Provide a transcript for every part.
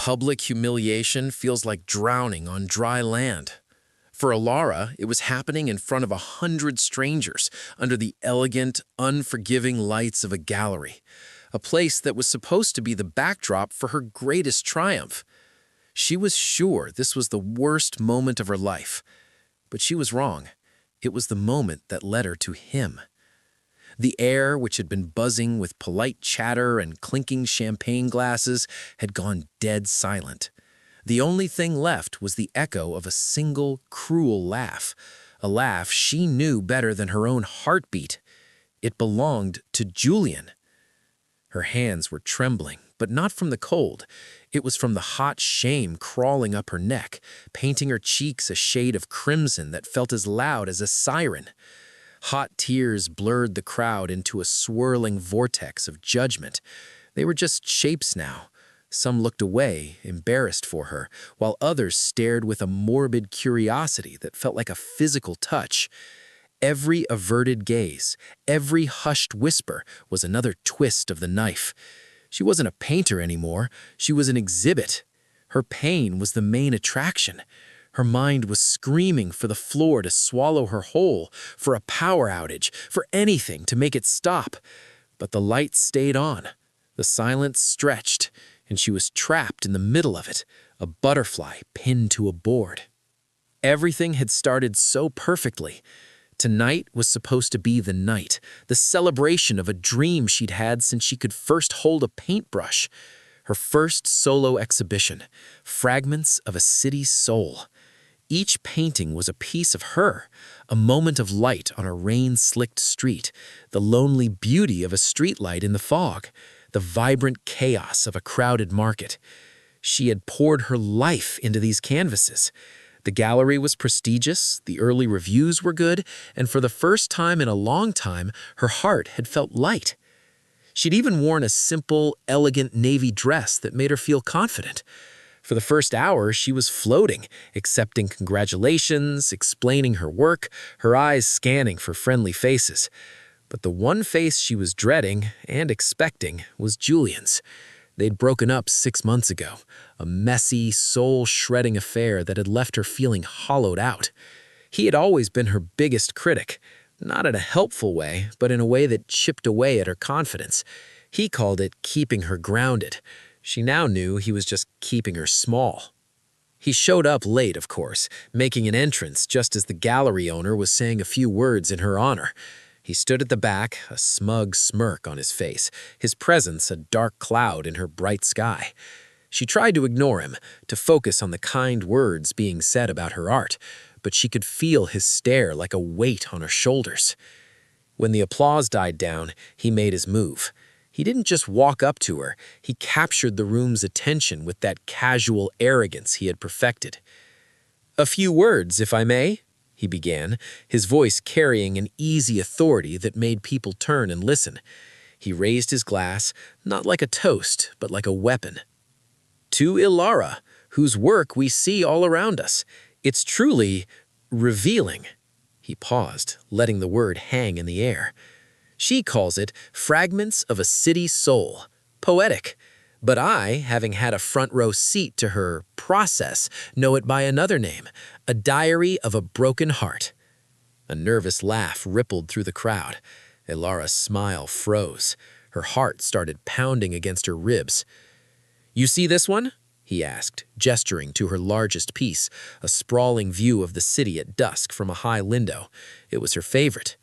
public humiliation feels like drowning on dry land. For Alara, it was happening in front of 100 strangers under the elegant, unforgiving lights of a gallery, a place that was supposed to be the backdrop for her greatest triumph. She was sure this was the worst moment of her life, but she was wrong. It was the moment that led her to him. The air, which had been buzzing with polite chatter and clinking champagne glasses, had gone dead silent. The only thing left was the echo of a single, cruel laugh, a laugh she knew better than her own heartbeat. It belonged to Julian. Her hands were trembling, but not from the cold. It was from the hot shame crawling up her neck, painting her cheeks a shade of crimson that felt as loud as a siren. Hot tears blurred the crowd into a swirling vortex of judgment. They were just shapes now. Some looked away, embarrassed for her, while others stared with a morbid curiosity that felt like a physical touch. Every averted gaze, every hushed whisper was another twist of the knife. She wasn't a painter anymore. She was an exhibit. Her pain was the main attraction. Her mind was screaming for the floor to swallow her whole, for a power outage, for anything to make it stop. But the light stayed on. The silence stretched, and she was trapped in the middle of it, a butterfly pinned to a board. Everything had started so perfectly. Tonight was supposed to be the night, the celebration of a dream she'd had since she could first hold a paintbrush. Her first solo exhibition, Fragments of a City's Soul. Each painting was a piece of her, a moment of light on a rain-slicked street, the lonely beauty of a streetlight in the fog, the vibrant chaos of a crowded market. She had poured her life into these canvases. The gallery was prestigious, the early reviews were good, and for the first time in a long time, her heart had felt light. She'd even worn a simple, elegant navy dress that made her feel confident. For the first hour, she was floating, accepting congratulations, explaining her work, her eyes scanning for friendly faces. But the one face she was dreading and expecting was Julian's. They'd broken up 6 months ago, a messy, soul-shredding affair that had left her feeling hollowed out. He had always been her biggest critic, not in a helpful way, but in a way that chipped away at her confidence. He called it keeping her grounded. She now knew he was just keeping her small. He showed up late, of course, making an entrance just as the gallery owner was saying a few words in her honor. He stood at the back, a smug smirk on his face, his presence a dark cloud in her bright sky. She tried to ignore him, to focus on the kind words being said about her art, but she could feel his stare like a weight on her shoulders. When the applause died down, he made his move. He didn't just walk up to her, he captured the room's attention with that casual arrogance he had perfected. "A few words, if I may," he began, his voice carrying an easy authority that made people turn and listen. He raised his glass, not like a toast, but like a weapon. "To Ilara, whose work we see all around us. It's truly revealing." He paused, letting the word hang in the air. "She calls it Fragments of a City's Soul. Poetic. But I, having had a front-row seat to her process, know it by another name, A Diary of a Broken Heart." A nervous laugh rippled through the crowd. Ilara's smile froze. Her heart started pounding against her ribs. "You see this one?" he asked, gesturing to her largest piece, a sprawling view of the city at dusk from a high window. It was her favorite.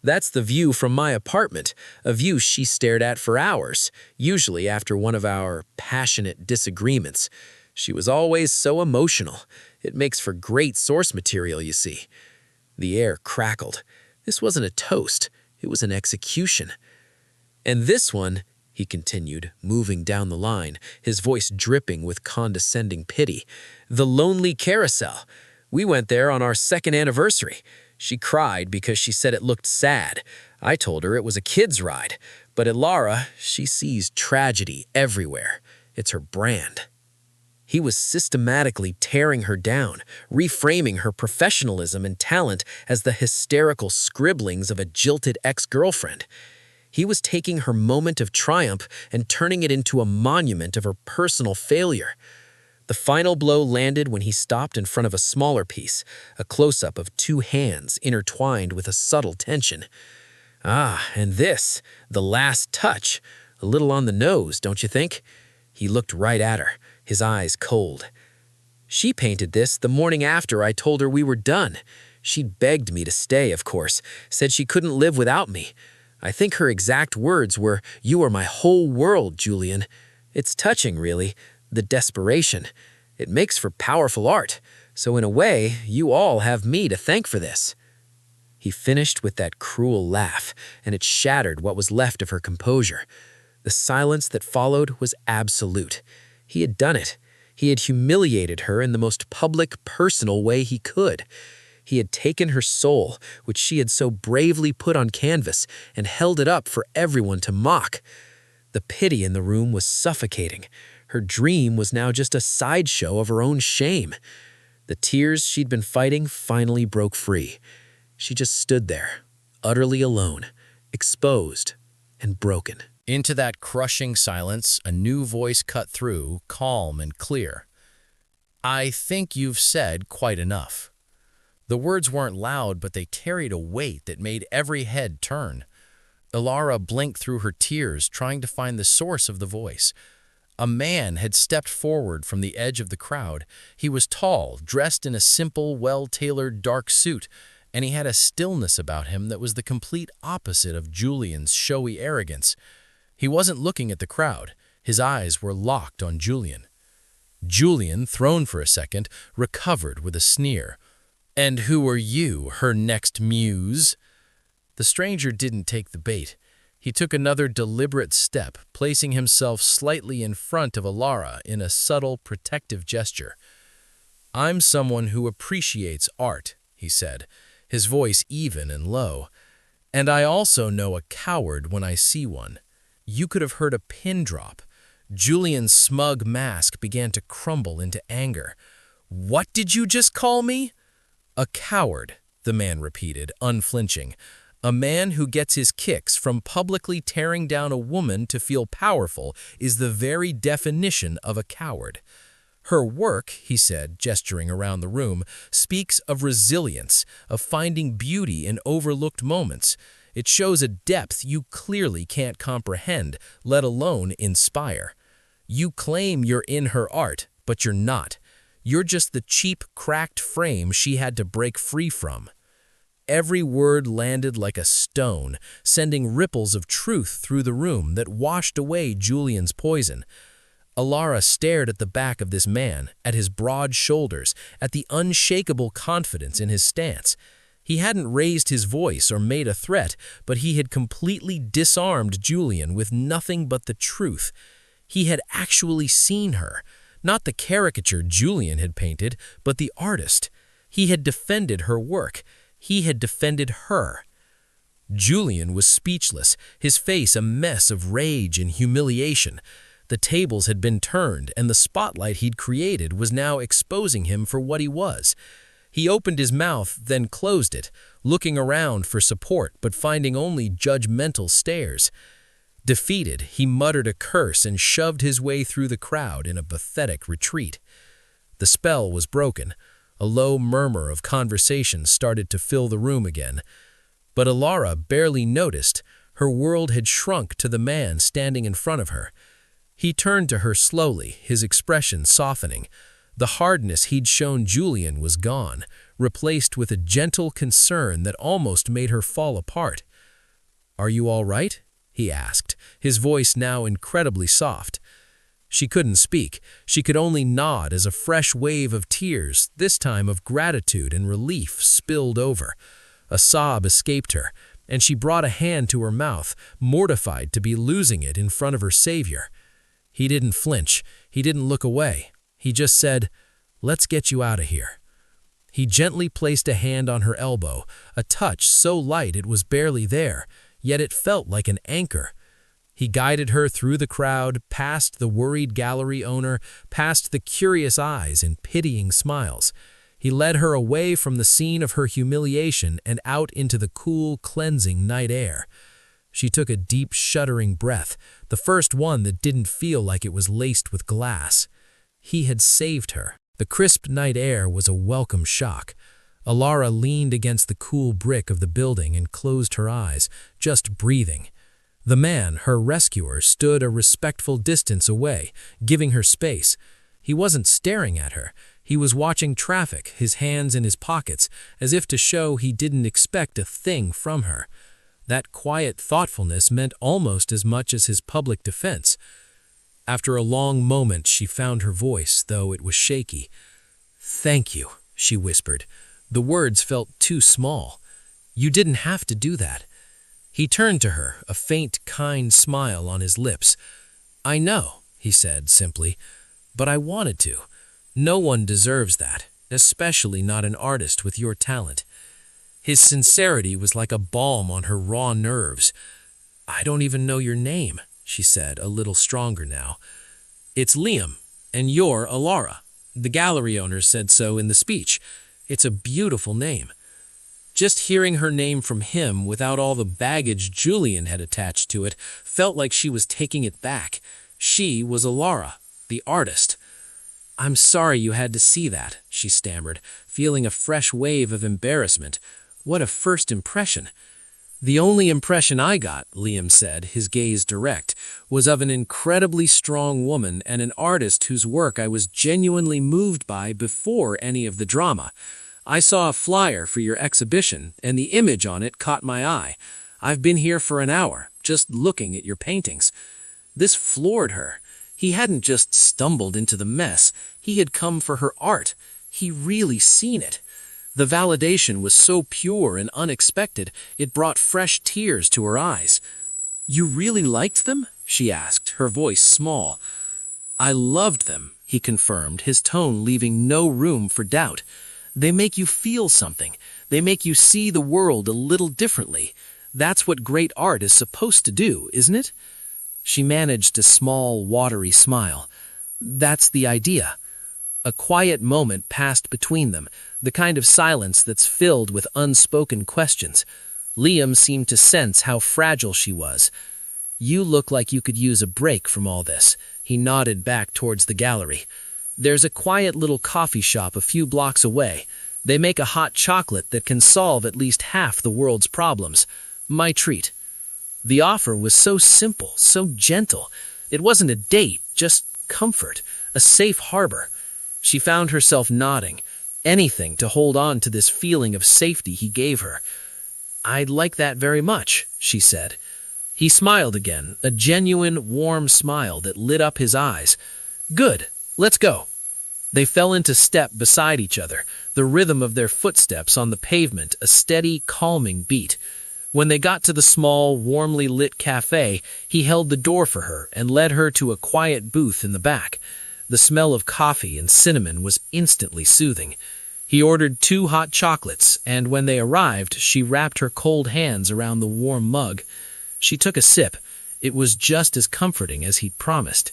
"That's the view from my apartment, a view she stared at for hours, usually after one of our passionate disagreements. She was always so emotional. It makes for great source material, you see." The air crackled. This wasn't a toast. It was an execution. "And this one," he continued, moving down the line, his voice dripping with condescending pity, "The Lonely Carousel. We went there on our 2nd anniversary. She cried because she said it looked sad. I told her it was a kid's ride. But Ilara, she sees tragedy everywhere. It's her brand." He was systematically tearing her down, reframing her professionalism and talent as the hysterical scribblings of a jilted ex-girlfriend. He was taking her moment of triumph and turning it into a monument of her personal failure. The final blow landed when he stopped in front of a smaller piece, a close-up of two hands intertwined with a subtle tension. Ah, and this, the last touch, a little on the nose, don't you think? He looked right at her, his eyes cold. She painted this the morning after I told her we were done. She begged me to stay, of course, said she couldn't live without me. I think her exact words were, "You are my whole world, Julian." It's touching, really, the desperation. It makes for powerful art, so in a way, you all have me to thank for this. He finished with that cruel laugh, and it shattered what was left of her composure. The silence that followed was absolute. He had done it. He had humiliated her in the most public, personal way he could. He had taken her soul, which she had so bravely put on canvas, and held it up for everyone to mock. The pity in the room was suffocating. Her dream was now just a sideshow of her own shame. The tears she'd been fighting finally broke free. She just stood there, utterly alone, exposed and broken. Into that crushing silence, a new voice cut through, calm and clear. "I think you've said quite enough." The words weren't loud, but they carried a weight that made every head turn. Ilara blinked through her tears, trying to find the source of the voice. A man had stepped forward from the edge of the crowd. He was tall, dressed in a simple, well-tailored dark suit, and he had a stillness about him that was the complete opposite of Julian's showy arrogance. He wasn't looking at the crowd. His eyes were locked on Julian. Julian, thrown for a second, recovered with a sneer. "And who are you, her next muse?" The stranger didn't take the bait. He took another deliberate step, placing himself slightly in front of Ilara in a subtle, protective gesture. "I'm someone who appreciates art," he said, his voice even and low. "And I also know a coward when I see one." You could have heard a pin drop. Julian's smug mask began to crumble into anger. "What did you just call me?" "A coward," the man repeated, unflinching. "A man who gets his kicks from publicly tearing down a woman to feel powerful is the very definition of a coward." "Her work," he said, gesturing around the room, "speaks of resilience, of finding beauty in overlooked moments. It shows a depth you clearly can't comprehend, let alone inspire. You claim you're in her art, but you're not. You're just the cheap, cracked frame she had to break free from." Every word landed like a stone, sending ripples of truth through the room that washed away Julian's poison. Ilara stared at the back of this man, at his broad shoulders, at the unshakable confidence in his stance. He hadn't raised his voice or made a threat, but he had completely disarmed Julian with nothing but the truth. He had actually seen her, not the caricature Julian had painted, but the artist. He had defended her work. He had defended her. Julian was speechless, his face a mess of rage and humiliation. The tables had been turned, and the spotlight he'd created was now exposing him for what he was. He opened his mouth, then closed it, looking around for support but finding only judgmental stares. Defeated, he muttered a curse and shoved his way through the crowd in a pathetic retreat. The spell was broken. A low murmur of conversation started to fill the room again. But Ilara barely noticed. Her world had shrunk to the man standing in front of her. He turned to her slowly, his expression softening. The hardness he'd shown Julian was gone, replaced with a gentle concern that almost made her fall apart. "Are you all right?" he asked, his voice now incredibly soft. She couldn't speak. She could only nod as a fresh wave of tears, this time of gratitude and relief, spilled over. A sob escaped her, and she brought a hand to her mouth, mortified to be losing it in front of her savior. He didn't flinch. He didn't look away. He just said, "Let's get you out of here." He gently placed a hand on her elbow, a touch so light it was barely there, yet it felt like an anchor. He guided her through the crowd, past the worried gallery owner, past the curious eyes and pitying smiles. He led her away from the scene of her humiliation and out into the cool, cleansing night air. She took a deep, shuddering breath, the first one that didn't feel like it was laced with glass. He had saved her. The crisp night air was a welcome shock. Alara leaned against the cool brick of the building and closed her eyes, just breathing. The man, her rescuer, stood a respectful distance away, giving her space. He wasn't staring at her. He was watching traffic, his hands in his pockets, as if to show he didn't expect a thing from her. That quiet thoughtfulness meant almost as much as his public defense. After a long moment, she found her voice, though it was shaky. "Thank you," she whispered. The words felt too small. "You didn't have to do that." He turned to her, a faint, kind smile on his lips. "I know," he said simply, "but I wanted to. No one deserves that, especially not an artist with your talent." His sincerity was like a balm on her raw nerves. "I don't even know your name," she said, a little stronger now. "It's Liam, and you're Alara. The gallery owner said so in the speech. It's a beautiful name." Just hearing her name from him without all the baggage Julian had attached to it felt like she was taking it back. She was Alara, the artist. "I'm sorry you had to see that," she stammered, feeling a fresh wave of embarrassment. What a first impression. "The only impression I got," Liam said, his gaze direct, "was of an incredibly strong woman and an artist whose work I was genuinely moved by before any of the drama. I saw a flyer for your exhibition, and the image on it caught my eye. I've been here for an hour, just looking at your paintings." This floored her. He hadn't just stumbled into the mess. He had come for her art. He really seen it. The validation was so pure and unexpected, it brought fresh tears to her eyes. "You really liked them?" she asked, her voice small. "I loved them," he confirmed, his tone leaving no room for doubt. "They make you feel something. They make you see the world a little differently. That's what great art is supposed to do, isn't it?" She managed a small, watery smile. "That's the idea." A quiet moment passed between them, the kind of silence that's filled with unspoken questions. Liam seemed to sense how fragile she was. "You look like you could use a break from all this." He nodded back towards the gallery. "There's a quiet little coffee shop a few blocks away. They make a hot chocolate that can solve at least half the world's problems. My treat." The offer was so simple, so gentle. It wasn't a date, just comfort, a safe harbor. She found herself nodding, anything to hold on to this feeling of safety he gave her. "I'd like that very much," she said. He smiled again, a genuine, warm smile that lit up his eyes. "Good, let's go." They fell into step beside each other, the rhythm of their footsteps on the pavement a steady, calming beat. When they got to the small, warmly lit cafe, he held the door for her and led her to a quiet booth in the back. The smell of coffee and cinnamon was instantly soothing. He ordered 2 hot chocolates, and when they arrived, she wrapped her cold hands around the warm mug. She took a sip. It was just as comforting as he'd promised.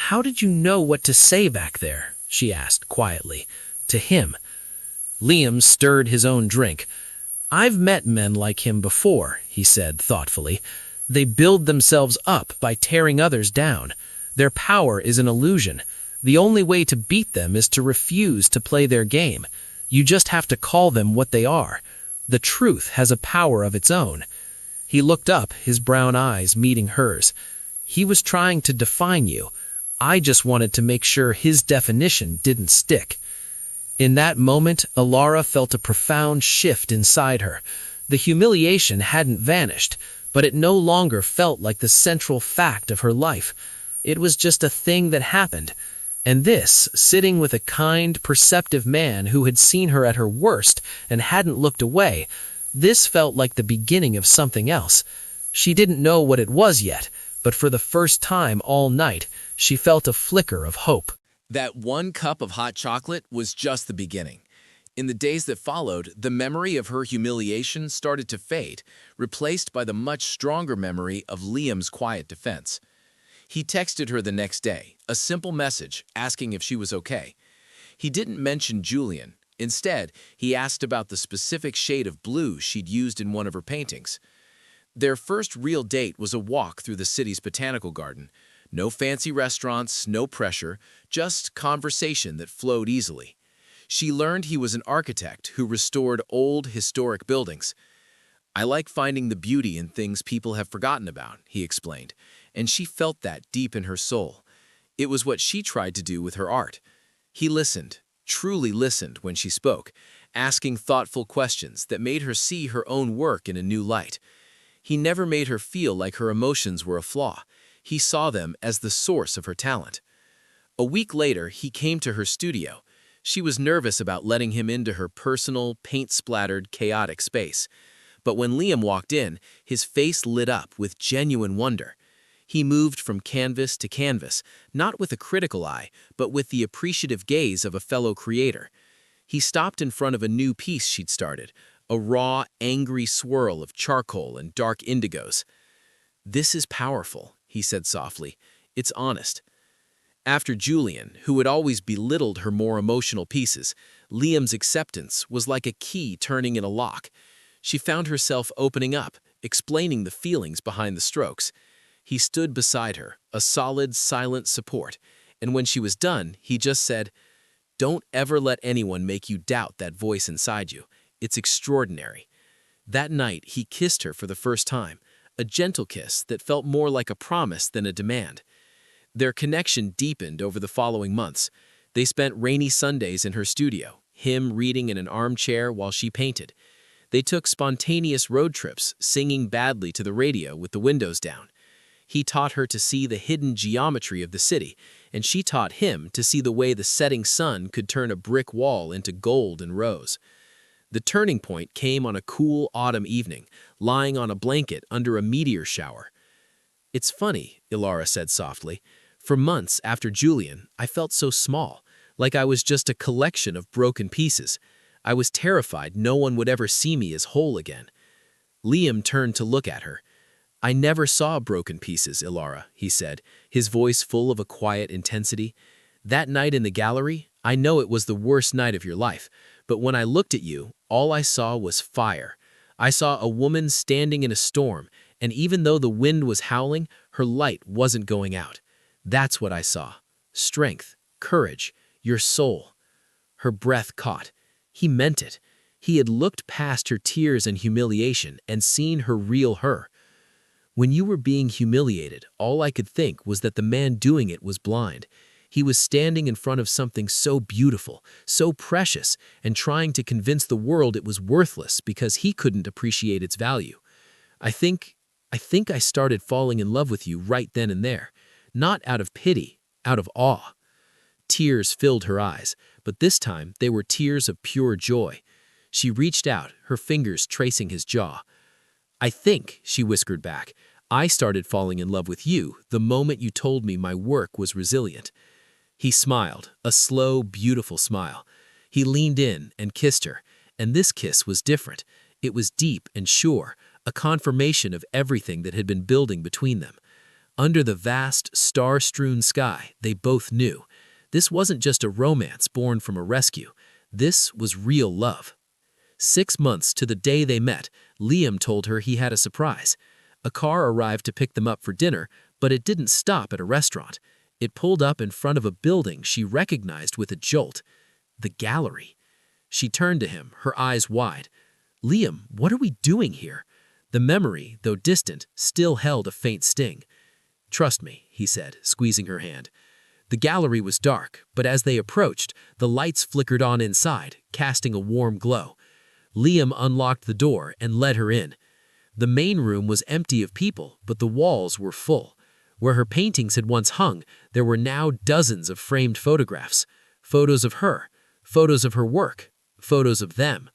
"How did you know what to say back there?" she asked quietly. To him. Liam stirred his own drink. "I've met men like him before," he said thoughtfully. "They build themselves up by tearing others down. Their power is an illusion. The only way to beat them is to refuse to play their game. You just have to call them what they are. The truth has a power of its own." He looked up, his brown eyes meeting hers. "He was trying to define you. I just wanted to make sure his definition didn't stick." In that moment, Alara felt a profound shift inside her. The humiliation hadn't vanished, but it no longer felt like the central fact of her life. It was just a thing that happened. And this, sitting with a kind, perceptive man who had seen her at her worst and hadn't looked away, this felt like the beginning of something else. She didn't know what it was yet, but for the first time all night, she felt a flicker of hope. That one cup of hot chocolate was just the beginning. In the days that followed, the memory of her humiliation started to fade, replaced by the much stronger memory of Liam's quiet defense. He texted her the next day, a simple message asking if she was okay. He didn't mention Julian. Instead, he asked about the specific shade of blue she'd used in one of her paintings. Their first real date was a walk through the city's botanical garden. No fancy restaurants, no pressure, just conversation that flowed easily. She learned he was an architect who restored old, historic buildings. "I like finding the beauty in things people have forgotten about," he explained, and she felt that deep in her soul. It was what she tried to do with her art. He listened, truly listened when she spoke, asking thoughtful questions that made her see her own work in a new light. He never made her feel like her emotions were a flaw. He saw them as the source of her talent. A week later, he came to her studio. She was nervous about letting him into her personal, paint-splattered, chaotic space. But when Liam walked in, his face lit up with genuine wonder. He moved from canvas to canvas, not with a critical eye, but with the appreciative gaze of a fellow creator. He stopped in front of a new piece she'd started, a raw, angry swirl of charcoal and dark indigos. "This is powerful," he said softly. "It's honest." After Julian, who had always belittled her more emotional pieces, Liam's acceptance was like a key turning in a lock. She found herself opening up, explaining the feelings behind the strokes. He stood beside her, a solid, silent support, and when she was done, he just said, "Don't ever let anyone make you doubt that voice inside you. It's extraordinary." That night, he kissed her for the first time, a gentle kiss that felt more like a promise than a demand. Their connection deepened over the following months. They spent rainy Sundays in her studio, him reading in an armchair while she painted. They took spontaneous road trips, singing badly to the radio with the windows down. He taught her to see the hidden geometry of the city, and she taught him to see the way the setting sun could turn a brick wall into gold and rose. The turning point came on a cool autumn evening, lying on a blanket under a meteor shower. "It's funny," Ilara said softly. "For months after Julian, I felt so small, like I was just a collection of broken pieces. I was terrified no one would ever see me as whole again." Liam turned to look at her. "I never saw broken pieces, Ilara," he said, his voice full of a quiet intensity. "That night in the gallery, I know it was the worst night of your life, but when I looked at you, all I saw was fire. I saw a woman standing in a storm, and even though the wind was howling, her light wasn't going out. That's what I saw. Strength, courage, your soul." Her breath caught. He meant it. He had looked past her tears and humiliation and seen her real her. "When you were being humiliated, all I could think was that the man doing it was blind. He was standing in front of something so beautiful, so precious, and trying to convince the world it was worthless because he couldn't appreciate its value. I think I started falling in love with you right then and there. Not out of pity, out of awe." Tears filled her eyes, but this time they were tears of pure joy. She reached out, her fingers tracing his jaw. "I think," she whispered back, "I started falling in love with you the moment you told me my work was resilient." He smiled, a slow, beautiful smile. He leaned in and kissed her, and this kiss was different. It was deep and sure, a confirmation of everything that had been building between them. Under the vast, star-strewn sky, they both knew. This wasn't just a romance born from a rescue. This was real love. 6 months to the day they met, Liam told her he had a surprise. A car arrived to pick them up for dinner, but it didn't stop at a restaurant. It pulled up in front of a building she recognized with a jolt. The gallery. She turned to him, her eyes wide. "Liam, what are we doing here?" The memory, though distant, still held a faint sting. "Trust me," he said, squeezing her hand. The gallery was dark, but as they approached, the lights flickered on inside, casting a warm glow. Liam unlocked the door and led her in. The main room was empty of people, but the walls were full. Where her paintings had once hung, there were now dozens of framed photographs. Photos of her, photos of her work, photos of them.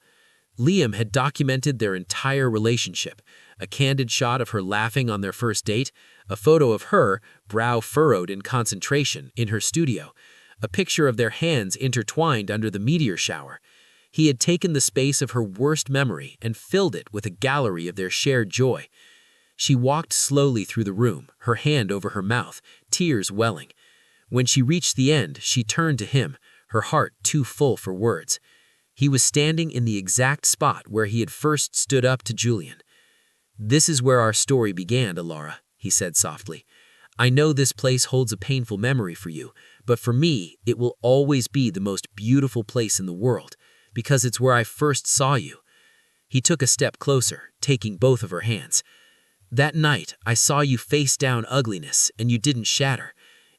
Liam had documented their entire relationship. A candid shot of her laughing on their first date, a photo of her, brow furrowed in concentration, in her studio, a picture of their hands intertwined under the meteor shower. He had taken the space of her worst memory and filled it with a gallery of their shared joy. She walked slowly through the room, her hand over her mouth, tears welling. When she reached the end, she turned to him, her heart too full for words. He was standing in the exact spot where he had first stood up to Julian. "This is where our story began, Alara," he said softly. "I know this place holds a painful memory for you, but for me, it will always be the most beautiful place in the world, because it's where I first saw you." He took a step closer, taking both of her hands. "That night, I saw you face down ugliness, and you didn't shatter.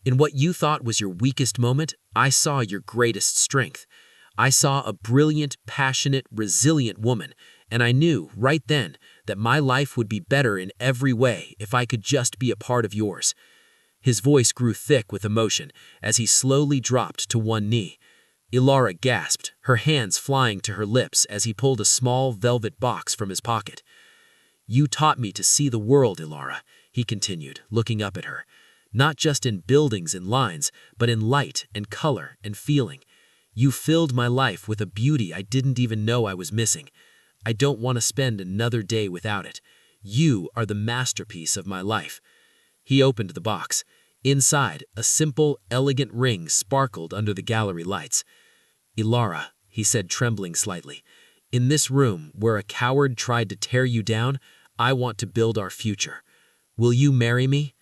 In what you thought was your weakest moment, I saw your greatest strength. I saw a brilliant, passionate, resilient woman, and I knew, right then, that my life would be better in every way if I could just be a part of yours." His voice grew thick with emotion as he slowly dropped to one knee. Ilara gasped, her hands flying to her lips as he pulled a small velvet box from his pocket. "You taught me to see the world, Ilara," he continued, looking up at her. "Not just in buildings and lines, but in light and color and feeling. You filled my life with a beauty I didn't even know I was missing. I don't want to spend another day without it. You are the masterpiece of my life." He opened the box. Inside, a simple, elegant ring sparkled under the gallery lights. "Ilara," he said, trembling slightly, "in this room where a coward tried to tear you down, I want to build our future. Will you marry me?"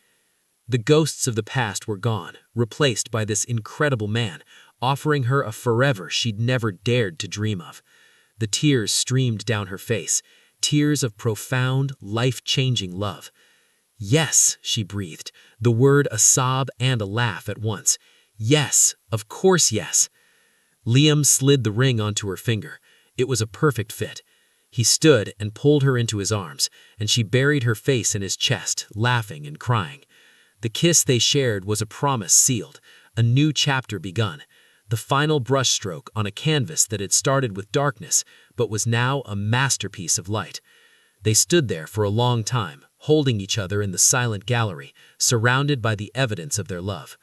The ghosts of the past were gone, replaced by this incredible man, offering her a forever she'd never dared to dream of. The tears streamed down her face, tears of profound, life-changing love. "Yes," she breathed, the word a sob and a laugh at once. "Yes, of course yes." Liam slid the ring onto her finger. It was a perfect fit. He stood and pulled her into his arms, and she buried her face in his chest, laughing and crying. The kiss they shared was a promise sealed, a new chapter begun, the final brushstroke on a canvas that had started with darkness, but was now a masterpiece of light. They stood there for a long time, holding each other in the silent gallery, surrounded by the evidence of their love.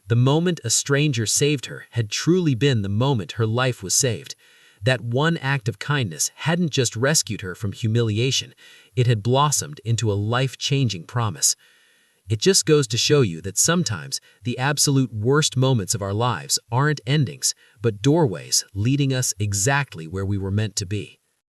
The moment a stranger saved her had truly been the moment her life was saved. That one act of kindness hadn't just rescued her from humiliation, it had blossomed into a life-changing promise. It just goes to show you that sometimes the absolute worst moments of our lives aren't endings, but doorways leading us exactly where we were meant to be.